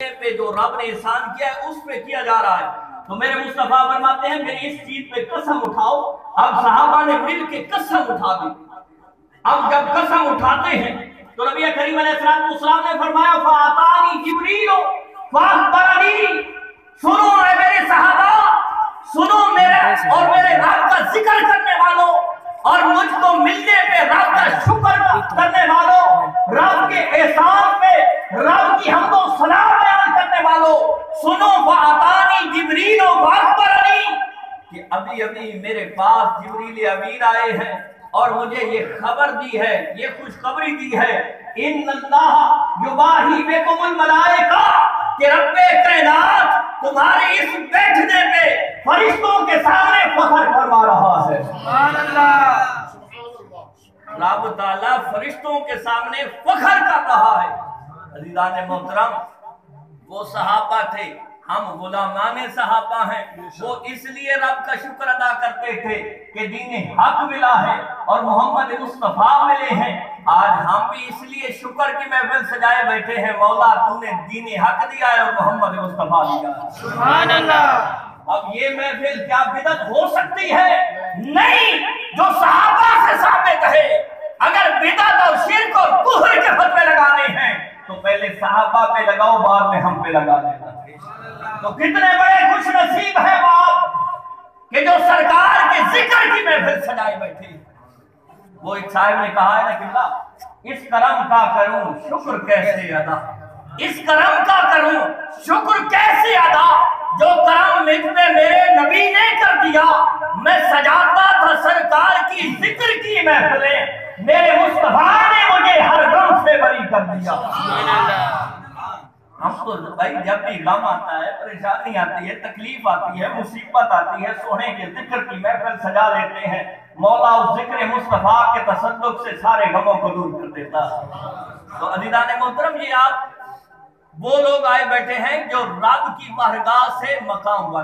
पे जो रब ने एहसान किया है उस पे किया जा रहा है। तो मेरे मुस्तफा फरमाते हैं फिर इस चीज पे कसम उठाओ। अब सहाबा ने मिल के कसम उठा दी। अब जब कसम उठाते हैं तो नबी करीम अलैहिस्सलाम ने फरमाया फातानी जिब्रील फाखबरनी, सुनो ऐ मेरे सहाबा, सुनो मेरे और मेरे रब का जिक्र करने वालों और मुझको मिलने पे रब का शुक्र करने वालों, रब के एहसान पे रब की हमको सलाह बयान करने वालों, सुनो फातानी जिब्रील फाखबरनी कि अभी अभी मेरे पास जिब्रील अमीन आए हैं और मुझे ये खबर दी है, ये खुशखबरी दी है, इन्नल्लाह युबाही बिकुमुल मलाइका कि रब्बे कायनात तुम्हारे इस बैठने पे फरिश्तों के सामने फख्र फरमा रहा है। सुभान अल्लाह, रब ताला फरिश्तों के सामने फख्र कर रहा है। अज़ीज़ान मोहतरम, वो सहाबा थे, हम गुलामाने सहाबा हैं। वो इसलिए रब का शुक्र अदा करते थे कि दीन हक मिला है और मोहम्मद मुस्तफा मिले हैं। आज हम भी इसलिए शुक्र की महफिल सजाए बैठे हैं, मौला तूने दीन हक दिया है और मोहम्मद मुस्तफा दिया है। सुभान अल्लाह। अब ये महफिल क्या बिदअत हो सकती है? नहीं, जो सहाबा से साबित है। अगर बिदअत और शिर्क और कुफ्र के फतवे लगाने हैं तो पहले सहाबा पे लगाओ, बाद में हम पे लगा देना। तो कितने बड़े खुश नसीब है वो आप कि जो सरकार के जिक्र की महफिल सजाए बैठे। वो एक साहिब ने कहा है ना कि इस करम का करूं शुक्र कैसे अदा, इस करम का करूं शुक्र कैसे अदा, जो करम मुझ पे मेरे नबी ने कर दिया। मैं सजाता था सरकार की जिक्र की महफिलें, मेरे मुस्तफा ने मुझे हर गम से बरी कर दिया। हम तो भाई जब भी गम आता है, परेशानी आती है, तकलीफ आती है, मुसीबत आती है, सोने के जिक्र की महफिल सजा लेते हैं। मौला उस जिक्र मुस्तफा के तसद्दुक से सारे गमों को दूर कर देता है। तो अज़ीज़ान मोहतरम, ये आप वो लोग आए बैठे हैं जो रब की बारगाह से मकाम